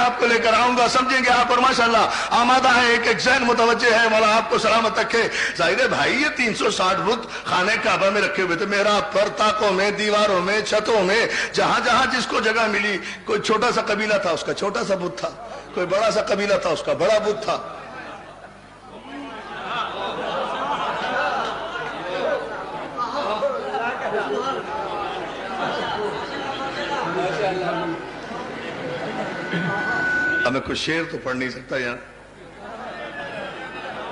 آپ کو لے کر آؤں گا, سمجھیں گے آپ, اور ماشاءاللہ آمادہ ہے, ایک ذہن متوجہ ہے, مولا آپ کو سلامت رکھے. ظاہر ہے بھائی یہ 360 بت خانہ کعبہ میں رکھے ہوئے تھے, محراب پر, طاقوں میں, دیواروں میں, چھتوں میں, جہاں جہاں جس کو جگہ ملی. کوئی چھوٹا سا قبیلہ تھا اس کا چھوٹا سا بت تھا, کوئی بڑا سا قبیلہ تھا اس کا بڑا بت تھا. اب میں کچھ شعر تو پڑھ نہیں سکتا یار,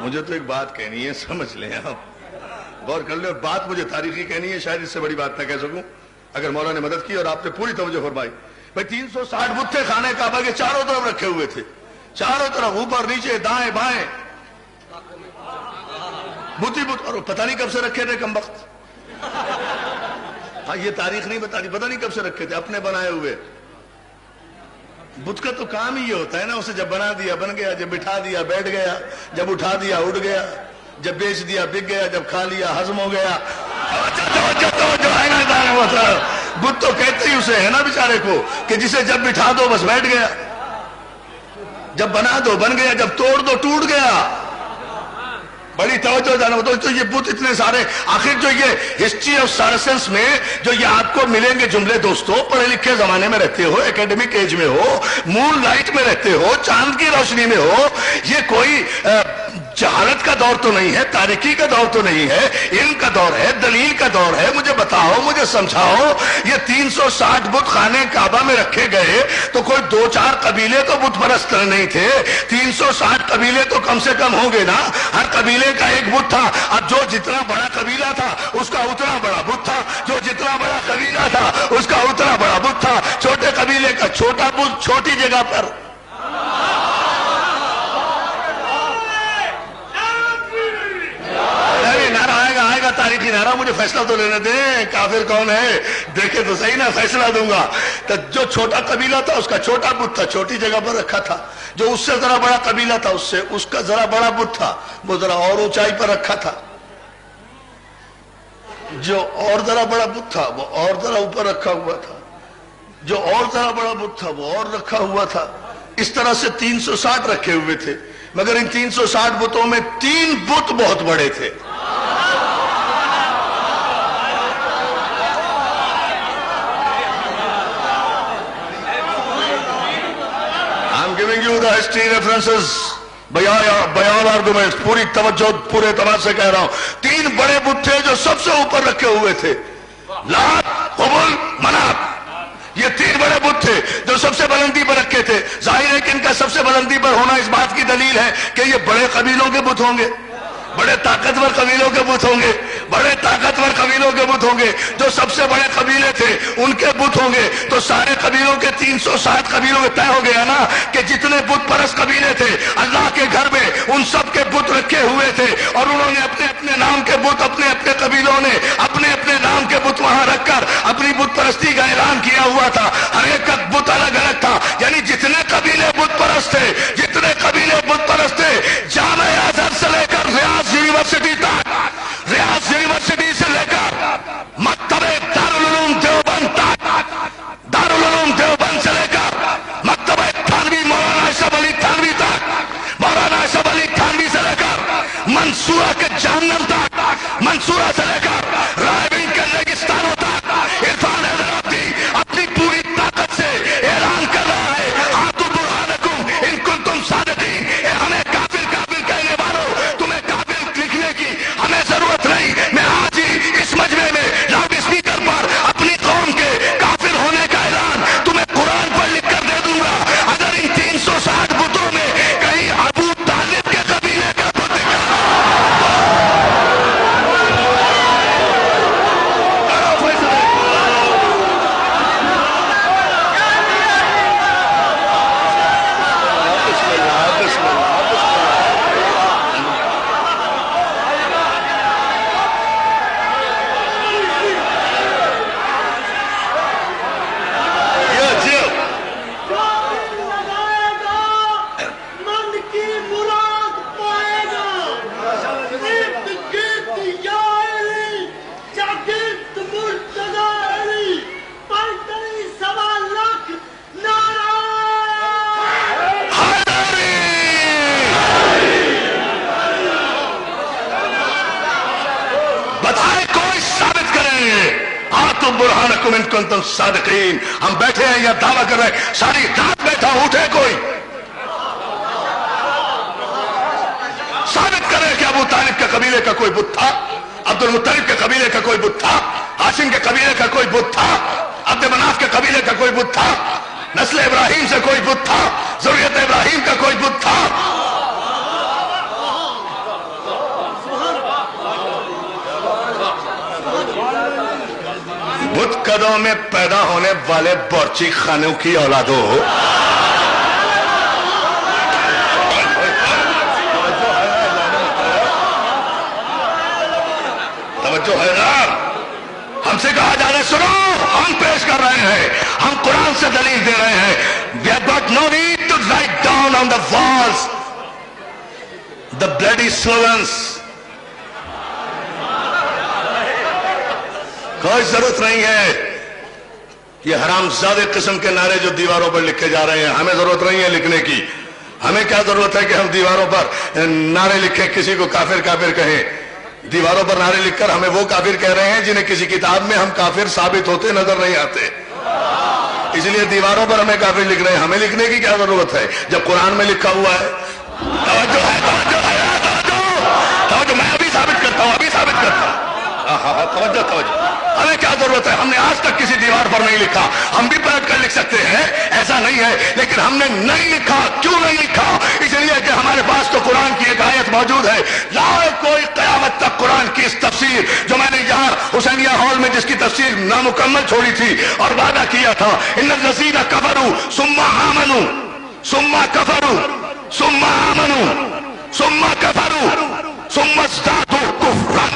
مجھے تو ایک بات کہنی ہے, سمجھ لیں آپ, غور کر لیں. اور بات مجھے تاریخی کہنی ہے, شاید اس سے بڑی بات نہ کہہ سکوں اگر مولا نے مدد کی اور آپ نے پوری توجہ فرمائی. بھائی 360 بت تھے خانہ کعبہ کے چاروں طرف رکھے ہوئے تھے, چاروں طرف, اوپر نیچے دائیں بائیں, بت ہی بت. اور پتہ نہیں کب سے رکھے تھے کمبخت, ہاں یہ تاریخ نہیں بتاتی, پتہ نہیں کب سے رکھے تھے, اپنے بنائے ہوئے. بت کا تو کام ہی یہ ہوتا ہے نا, اسے جب بنا دیا بن گیا, جب بٹھا دیا بیٹھ گیا, جب اٹھا دیا اٹھ گیا, جب بیچ دیا بک گیا, جب کھا لیا ہضم ہو گیا. بت تو کہتے ہی اسے ہے نا بیچارے کو کہ جسے جب بٹھا دو بس بیٹھ گیا, جب بنا دو بن گیا, جب توڑ دو ٹوٹ گیا. بڑی توجہ جانا. تو یہ بت اتنے سارے, آخر جو یہ ہسٹری آف سارسنس میں جو یہ آپ کو ملیں گے جملے دوستو, پڑھے لکھے زمانے میں رہتے ہو, ایکیڈمک ایج میں ہو, مون لائٹ میں رہتے ہو, چاند کی روشنی میں ہو, یہ کوئی جہالت کا دور تو نہیں ہے, تاریکی کا دور تو نہیں ہے, علم کا دور ہے, دلیل کا دور ہے. مجھے بتاؤ, مجھے سمجھاؤ, یہ 360 بت خانہ کعبہ میں رکھے گئے تو کوئی 2-4 قبیلے تو بت پرست نہیں تھے, 360 قبیلے تو کم سے کم ہوں گے نا. ہر قبیلے کا ایک بت تھا. اب جو جتنا بڑا قبیلہ تھا اس کا اتنا بڑا بت تھا, جو جتنا بڑا قبیلہ تھا اس کا اتنا بڑا بت تھا. چھوٹے قبیلے کا چھوٹا بت چھوٹی جگہ پر. تاریخی نعرہ, مجھے فیصلہ تو لینے دیں, کافر کون ہے دیکھے تو صحیح نا, فیصلہ دوں گا. تو جو چھوٹا قبیلہ تھا اس کا چھوٹا بت تھا, چھوٹی جگہ پر رکھا تھا. جو اس سے ذرا بڑا قبیلہ تھا اس کا ذرا بڑا بت تھا, وہ ذرا اور اونچائی پر رکھا تھا. جو اور ذرا بڑا بت تھا وہ اور ذرا اوپر رکھا ہوا تھا. جو اور ذرا بڑا بت تھا وہ اور رکھا ہوا تھا. اس طرح سے 360 رکھے ہوئے تھے, مگر ان 360 بتوں میں 3 بت بہت بڑے تھے. Giving you the history references, بیان arguments, پوری توجہ پورے اعتماد سے کہہ رہا ہوں. 3 بڑے بت تھے جو سب سے اوپر رکھے ہوئے تھے, لات, حبل, منات. یہ 3 بڑے بت تھے جو سب سے بلندی پر رکھے تھے. ظاہر ہے کہ ان کا سب سے بلندی پر ہونا اس بات کی دلیل ہے کہ یہ بڑے قبیلوں کے بت ہوں گے, بڑے طاقتور قبیلوں کے بت ہوں گے, بڑے طاقتور قبیلوں کے بت ہوں گے. جو سب سے بڑے قبیلے تھے ان کے بت ہوں گے. تو سارے قبیلوں کے 360 قبیلوں میں طے ہو گیا نا کہ جتنے بت پرست قبیلے تھے اللہ کے گھر میں ان سب کے بت رکھے ہوئے تھے, اور انہوں نے اپنے اپنے نام کے بت, اپنے اپنے قبیلوں نے اپنے اپنے نام کے بت وہاں رکھ کر اپنی بت پرستی کا اعلان کیا ہوا تھا. ہر ایک کا بت الگ الگ تھا. یعنی جتنے قبیلے بت پرست تھے, جتنے قبیلے بت پرست تھے, جامع ازہر سے لے کر ریاض یونیورسٹی تک, ریاض یونیورسٹی سے لے کر مکتب دارالعلوم دیوبند تک, دارالعلوم دیوبند سے لے کر مکتب تھانوی مولانا اشرف علی تھانوی تک, مولانا اشرف علی تھانوی سے لے کر منصورہ کے جہنم تک, منصورہ سے لے کر رائبین کے ریگستانوں تک, عرفان حیدرآبادی اپنی پوری طاقت سے اعلان کر رہا बुरहानकुम इन कुंतुम सादिकीन। हम बैठे हैं या दावा कर रहे हैं, सारी रात बैठा उठे कोई साबित करे कि अबू तालिब के कबीले का कोई बुत था, अब्दुल मुत्तलिब के कबीले का कोई बुत था, हाशिम के कबीले का कोई बुत था, अब्द मनाफ के कबीले का कोई बुत था, नस्ल इब्राहिम से कोई बुत था, ज़ुर्रियत इब्राहिम का कोई बुत था। बुत कदों में पैदा होने वाले बोर्ची खानों की औलादो, तवज्जो है ना? हमसे कहा जा रहा है सुनो, हम पेश कर रहे हैं, हम कुरान से दलील दे रहे हैं। We have got no need to write down on the walls the bloody slogans. कोई जरूरत नहीं है ये हरामजादे किस्म के नारे जो दीवारों पर लिखे जा रहे हैं, हमें जरूरत नहीं है लिखने की। हमें क्या जरूरत है कि हम दीवारों पर नारे लिखें, किसी को काफिर काफिर कहें। दीवारों पर नारे लिखकर हमें वो काफिर कह रहे हैं जिन्हें किसी किताब में हम काफिर साबित होते नजर नहीं आते, इसलिए दीवारों पर हमें काफिर लिख रहे हैं। हमें लिखने की क्या जरूरत है जब कुरान में लिखा हुआ है? तवज्जो है, तवज्जो है, तवज्जो, तवज्जो। मैं अभी साबित करता हूं, अभी साबित करता हूं। तवज्जो, तवज्जो। हमें क्या जरूरत है? हमने आज तक किसी दीवार पर नहीं लिखा, हम भी पलट कर लिख सकते हैं, ऐसा नहीं है, लेकिन हमने नहीं लिखा। क्यों नहीं लिखा? इसलिए कि हमारे पास तो कुरान की एक आयत मौजूद है। लाए कोई कयामत तक कुरान की इस तफसीर जो मैंने यहाँ हुसैनिया हॉल में जिसकी तफसीर नामुकम्मल छोड़ी थी और वादा किया था, इन्नल लज़ीना कफरू सुम्मा आमनू सुम्मा कफरू सुम्मा आमनू सुम्मा कफरू सुम्मा ज़्दादू कुफ्रन।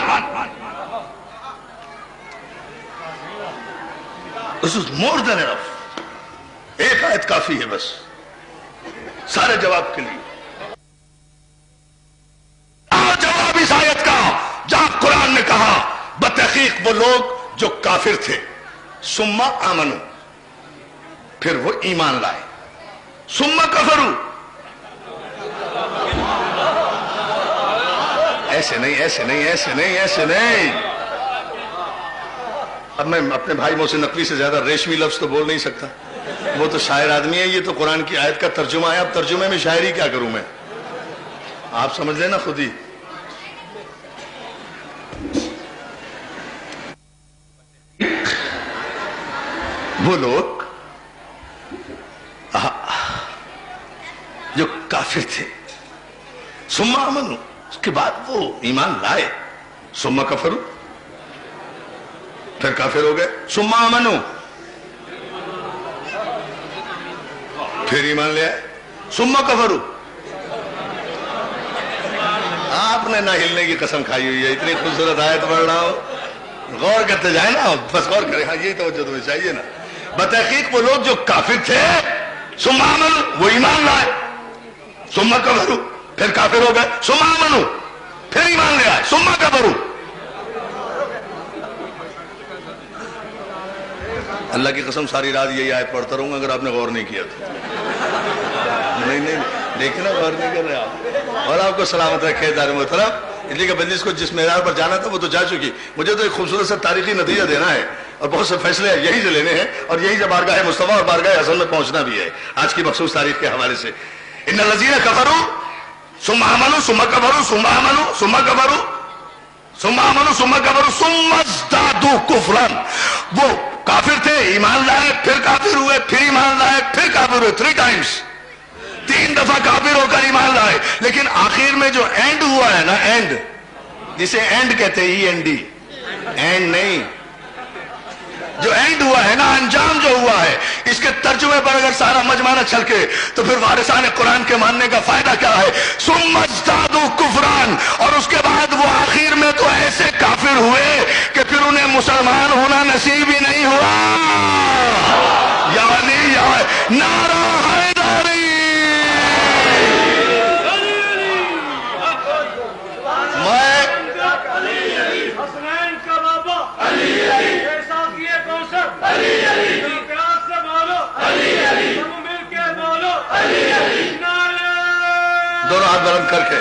This is more than enough. एक आयत काफी है बस सारे जवाब के लिए। जवाब इस आयत का जहां कुरान ने कहा बतहकीक वो लोग जो काफिर थे, सुम्मा आमनू, फिर वो ईमान लाए, सुम्मा कफरू। ऐसे नहीं, ऐसे नहीं, ऐसे नहीं, ऐसे नहीं। अब मैं अपने भाई मोहसिन नकवी से ज्यादा रेशमी लफ्ज तो बोल नहीं सकता, वो तो शायर आदमी है, ये तो कुरान की आयत का तर्जुमा है। अब तर्जुमे में शायरी क्या करूं मैं, आप समझ लेना खुद ही। वो लोग जो काफिर थे, सुम्मा अमनू, उसके बाद वो ईमान लाए, सुम्मा कफरू, फिर काफिर हो गए, सुम्मा अमनू, फिर ईमान ले आए, सुम्मा कफरू। आपने ना हिलने की कसम खाई हुई है, इतनी खूबसूरत आयत पढ़ रहा हूं, गौर करते जाए ना, बस गौर करें। हाँ यही तो तुम्हें चाहिए ना। बतहकीक वो लोग जो काफिर थे, सुम्मा अमनू, वो ईमान लाए, सुम्मा कफरू, फिर काफिर हो गए, सुम्मा अमनू, फिर ईमान ले आए, सुम्मा कफरू। अल्लाह की कसम सारी रात यही आयत पढ़ता रहूंगा अगर आपने गौर नहीं किया तो। नहीं नहीं देखना, गौर नहीं कर रहे आप। और आपको सलामत रखे दार मोहतरम। इसलिए कि बंदिश को जिस मेदार पर जाना था वो तो जा चुकी, मुझे तो एक खूबसूरत सा तारीखी नतीजा देना है और बहुत से फैसले यहीं से लेने हैं और यहीं से बारगाह मुस्तफा और बारगाह हसन में पहुंचना भी है आज की मखसूस तारीख के हवाले से। इन्नल लज़ीना कफरू सुम्मा आमनू सुम्मा कफरू सुम्मा आमनू सुम्मा कफरू सुम्मा आमनू सुम्मा कफरू सुम्मा ज़्दादू कुफ्रन। वो काफिर थे, ईमान लाए, फिर काफिर हुए, फिर ईमान लाए, फिर काफिर हुए, 3 टाइम्स, 3 दफा काफिर होकर ईमान लाए। लेकिन आखिर में जो एंड हुआ है ना, एंड जिसे एंड कहते हैं, END, एंड नहीं, जो एंड हुआ है ना, अंजाम जो हुआ है, इसके तर्जुमे पर अगर सारा मजमाना छलके तो फिर वारिसाने कुरान के मानने का फायदा क्या है? सुम्मा ज़्दादू कुफ्रान। और उसके बाद वो आखिर में तो ऐसे काफिर हुए कि फिर उन्हें मुसलमान होना नसीब ही नहीं हुआ। यानी नारा हैदरी, दोनों हाथ बुलंद करके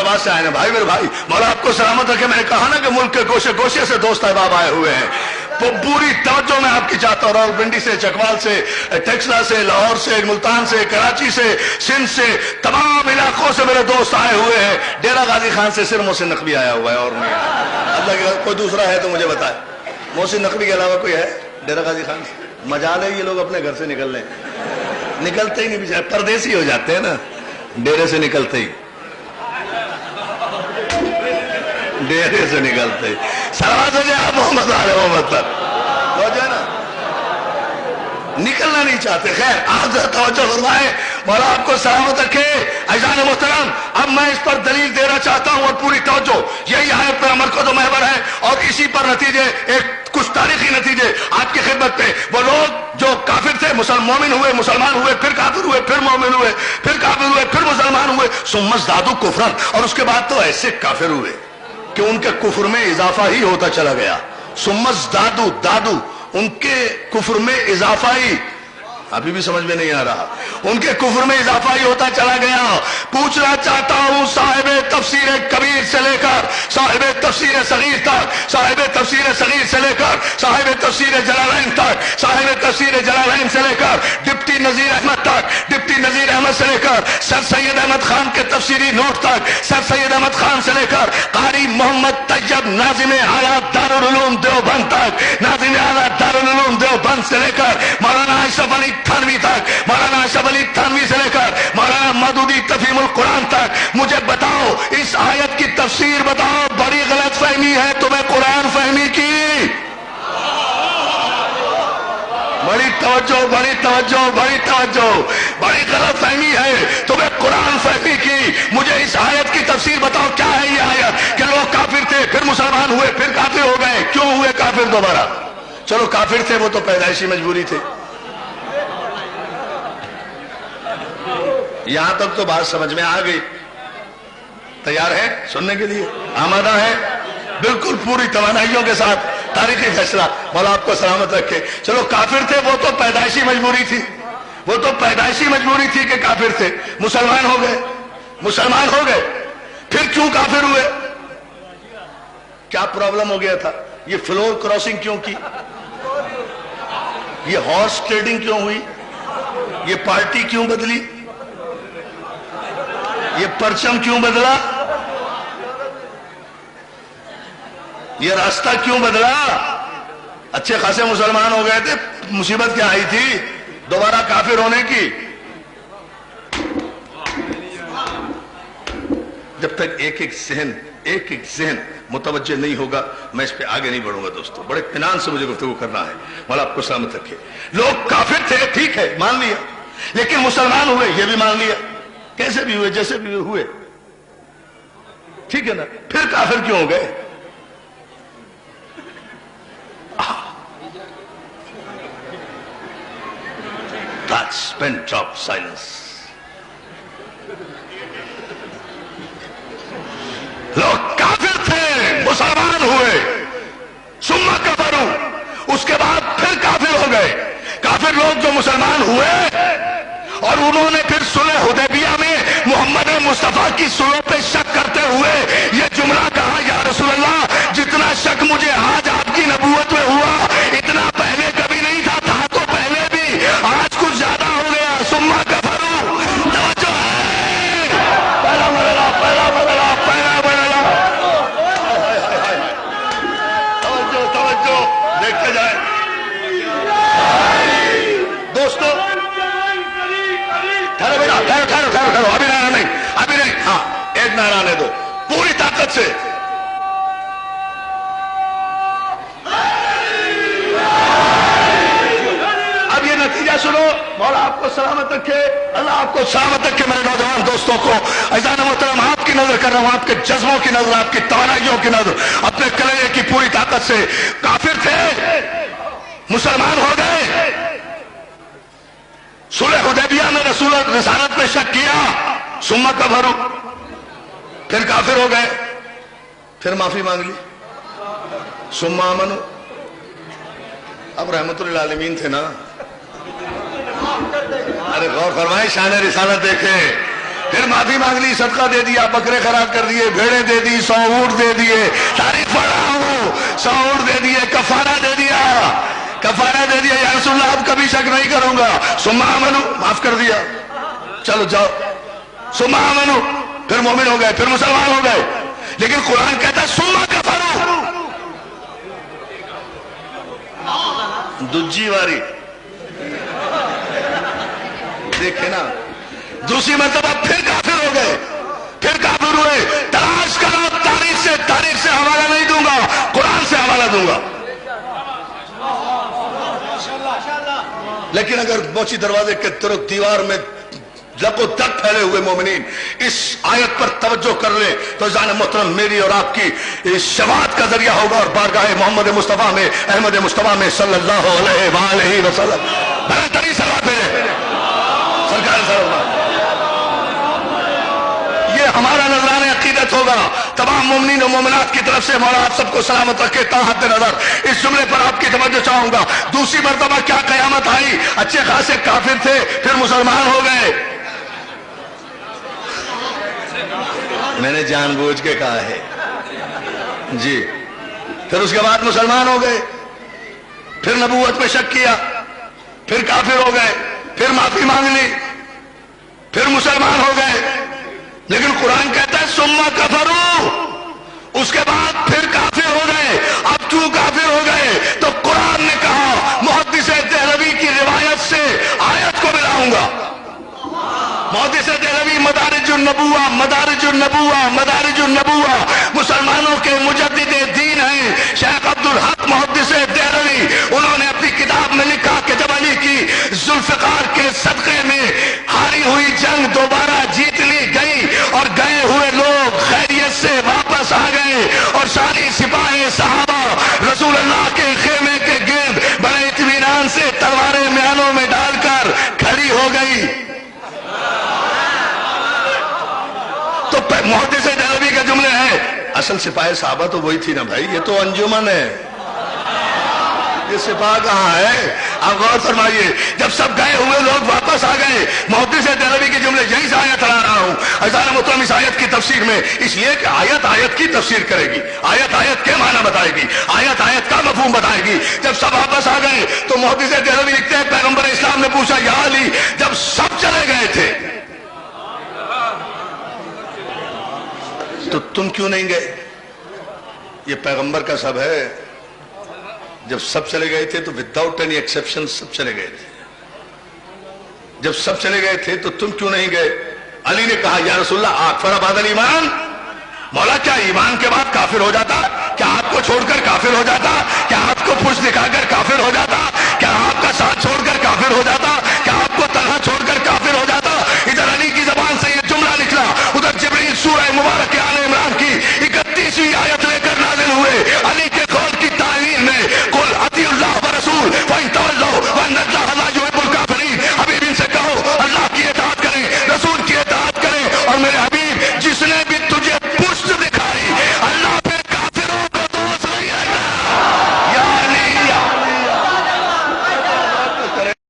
हैदराबाद से आए हैं भाई, मेरे भाई, मौला आपको सलामत रखे। मैंने कहा ना कि मुल्क के गोशे गोशे से दोस्त अहबाब आए हुए हैं, तो पूरी तवज्जो मैं आपकी चाहता हूँ। रावलपिंडी से, चकवाल से, टेक्सला से, लाहौर से, मुल्तान से, कराची से, सिंध से, तमाम इलाकों से मेरे दोस्त आए हुए हैं। डेरा गाजी खान से सिर्फ मोहसिन नकवी आया हुआ है और नहीं आया। अल्लाह के कोई दूसरा है तो मुझे बताए, मोहसिन नकवी के अलावा कोई है डेरा गाजी खान से? मजाल है ये लोग अपने घर से निकल रहे हैं, निकलते ही नहीं बेचारे, परदेसी हो जाते हैं ना डेरे से निकलते ही, डेरे से निकलते ही। सलावत हो जाए आप मोहम्मद आले मोहम्मद पर, हो जाए ना, निकलना नहीं चाहते। खैर आप जरा तवज्जो फरमाए, मौला आपको सलामत रखे। अज़ान मोहतरम, अब मैं इस पर दलील देना चाहता हूं और पूरी तवज्जो, यही आयत पर अमल को तो महवर है और इसी पर नतीजे, एक कुछ तारीखी नतीजे आपकी खिदमत पे। वो लोग जो काफिर थे, मोमिन हुए, मुसलमान हुए, फिर काफिर हुए, फिर मोमिन हुए, फिर काफिर हुए, फिर मुसलमान हुए, सुम्मज़दादू कुफ्रन, और उसके बाद तो ऐसे काफिर हुए कि उनके कुफ्र में इजाफा ही होता चला गया। सुम्मज़दादू, दादू, उनके कुफ्र में इजाफा ही, अभी भी समझ में नहीं आ रहा, उनके कुफ्र में इजाफा ही होता चला गया। पूछना चाहता हूं, साहिब तफसीर कबीर से लेकर साहिब तफसीर सगीर तक, साहिब तफसीर सगीर से लेकर साहिब तफसीर जलालैन तक, साहिब तफसीर जलालैन से लेकर डिप्टी नजीर अहमद तक, डिप्टी नजीर अहमद से लेकर सर सैयद अहमद खान के तफसीरी नोट तक, सर सैयद अहमद खान से लेकर कारी मोहम्मद तैयब नाजिम आला दारुल उलूम देवबंद तक, नाजिम आला दारुल उलूम देवबंद से लेकर मौलाना अशरफ अली थानवी तक, मौलाना अशरफ अली थानवी से लेकर मौलाना मदूदी तफहीमुल कुरान तक, मुझे बताओ इस आयत की तफसीर बताओ। बड़ी गलत फहमी है तुम्हें कुरान फहमी की, बड़ी तवज्जो, बड़ी तवज्जो, बड़ी तवज्जो, बड़ी गलत फहमी है तुम्हें कुरान फहमी की। मुझे इस आयत की तफसीर बताओ, क्या है ये आयत कि लोग काफिर थे, फिर मुसलमान हुए, फिर काफिर हो गए, क्यों हुए काफिर दोबारा? चलो काफिर थे वो तो पैदाइशी मजबूरी थे, यहां तक तो बात समझ में आ गई। तैयार है सुनने के लिए? आमादा है? बिल्कुल पूरी तवानाइयों के साथ तारीखी फैसला, मौला आपको सलामत रखे। चलो काफिर थे वो तो पैदाइशी मजबूरी थी, वो तो पैदाइशी मजबूरी थी कि काफिर थे, मुसलमान हो गए, मुसलमान हो गए, फिर क्यों काफिर हुए? क्या प्रॉब्लम हो गया था? ये फ्लोर क्रॉसिंग क्यों की? ये हॉर्स ट्रेडिंग क्यों हुई? ये पार्टी क्यों बदली? ये परचम क्यों बदला? ये रास्ता क्यों बदला? अच्छे खासे मुसलमान हो गए थे, मुसीबत क्या आई थी दोबारा काफिर होने की? जब तक एक एक जहन मुतवज्जे नहीं होगा मैं इस पे आगे नहीं बढ़ूंगा। दोस्तों बड़े इत्मीनान से मुझे गुफ्तगू करना है, मौला आपको सलामत रखे। लोग काफिर थे, ठीक है, मान लिया, लेकिन मुसलमान हुए, ये भी मान लिया, कैसे भी हुए, जैसे भी हुए, ठीक है ना? फिर काफिर क्यों हो गए? That's pen drop silence. लोग काफिर थे, मुसलमान हुए, सुम्मा कफरू, उसके बाद फिर काफिर हो गए। काफिर लोग जो मुसलमान हुए और उन्होंने फिर सुलह हुदैबिया में मोहम्मद मुस्तफा की सुलह पे शक करते हुए ये जुमला कहा, या रसूल अल्लाह, जितना शक मुझे आज आपकी नबूवत में हुआ इतना पहले कभी नहीं था, तो पहले भी, आज कुछ ज्यादा हो गया। सुम्मा कफरू, तवज्जो है, पहला बदला, पहला बदला, पहला बदला, तवज्जो, तवज्जो, देखते जाए दोस्तों। ठहरो बेटा, ठहरो ठहरो ठहरो ठहरो, अभी नारा नहीं, अभी नहीं, हाँ एक नारा आने दो पूरी ताकत से। अब ये नतीजा सुनो, मौला आपको सलामत रखे, अल्लाह आपको सलामत रखे। मेरे नौजवान दोस्तों को अज़ान मोहतरम आपकी नजर कर रहा हूं, आपके जज्बों की नजर, आपकी तवानाइयों की नजर, अपने कलेजे की पूरी ताकत से। काफिर थे, मुसलमान हो गए, सुलह हुदैबिया में रसूल रिसालत में शक किया, सुम्मा कफरू, फिर काफिर हो गए, फिर माफी मांग ली, सुम्मा अमनु। अब रहमतुल्लिल आलमीन थे ना, अरे गौर फरमाए, शान रिसालत देखे फिर माफी मांग ली, सदका दे दिया, बकरे खराब कर दिए, भेड़े दे दी, 100 ऊंट दे दिए, तारीफ पढ़ रहा हूं, 100 ऊंट दे दिए, कफारा दे दिया, कफारा दे दिया, या रसूलल्लाह अब कभी शक नहीं करूंगा, सुम्मा आमनू, माफ कर दिया, चलो जाओ, सुम्मा आमनू, फिर मोमिन हो गए, फिर मुसलमान हो गए। लेकिन कुरान कहता है सुम्मा कफरू, दूजी वारी देखे ना, दूसरी मरतबा फिर काफिर हो गए, फिर काफिर हुए। तलाश करो तारीख से हवाला नहीं दूंगा, कुरान से हवाला दूंगा। लेकिन अगर मोची दरवाजे के तुरक दीवार में लको तक फैले हुए मोमिनीन इस आयत पर तवज्जो कर ले तो जान मोहतरम मेरी और आपकी इस शफाअत का जरिया होगा और बारगाह मोहम्मद मुस्तफा में, अहमद मुस्तफा में सल्लल्लाहु अलैहि वसल्लम बरातरी सलात भेजे सरकार सलात। ये हमारा नजराने अकीदत होगा। तमाम मोमिनीन और मोमिनात की तरफ से मौला आप सबको सलामत रखे। ताहत नजर इस जुमले पर आपकी तवज्जो चाहूंगा। दूसरी मरतबा क्या कयामत आई, अच्छे खासे काफिर थे फिर मुसलमान हो गए। मैंने जानबूझ के कहा है जी। फिर उसके बाद मुसलमान हो गए, फिर नबूवत में शक किया, फिर काफिर हो गए, फिर माफी मांग ली, फिर मुसलमान हो गए। लेकिन कुरान कहता है सुम्मा कफरू, उसके बाद फिर काफिर हो गए। अब क्यों काफिर हो गए तो कुरान ने कहा, मुहद्दिस देहलवी की रिवायत से आयत को मिलाऊंगा। मुहद्दिस देहलवी मदारिजुन नबुवा मुसलमानों के मुजद्दिद दीन हैं शेख अब्दुल हक मुहद्दिस देहलवी। उन्होंने अपनी किताब में लिखा कि जब अली की जुल्फकार के सदक़े में हारी हुई जंग दोबारा जीत ली गई और गए हुए लोग खैरियत से वापस आ गए और सारी सिपाही सहाबा रसूल अल्लाह के खेमे के गिर्द बड़े इत्मीनान से तलवारें म्यानों में डालकर खड़ी हो गई। तो मुहद्दिस देहलवी के जुमले हैं, असल सिपाही साहबा तो वही थी ना भाई, ये तो अंजुमन है, ये सिपाह कहाँ है। आप गौर फरमाइए, जब सब गए हुए लोग वापस आ गए, मुहद्दिस देहलवी के जुमले यही से आयत ला रहा हूं। अज़ान मुहतरम इस आयत की तफसीर में इसलिए कि आयत आयत की तफसीर करेगी, आयत आयत के माना बताएगी, आयत आयत का मफहूम बताएगी। जब सब वापस आ गए तो मुहद्दिस देहलवी लिखते हैं, पैगंबर इस्लाम ने पूछा या अली, जब सब चले गए थे तो तुम क्यों नहीं गए? ये पैगंबर का सब है। जब सब चले गए थे तो विदाउट एनी एक्सेप्शन सब चले गए थे। जब सब चले गए थे तो तुम क्यों नहीं गए? अली ने कहा या रसूलल्लाह आखफर बादल ईमान, मौला क्या ईमान के बाद काफिर हो जाता? क्या आपको छोड़कर काफिर हो जाता? क्या आपको पुष्ट दिखाकर काफिर हो जाता? क्या आपका साथ छोड़कर काफिर हो जाता? क्या आपको तनहा छोड़कर काफिर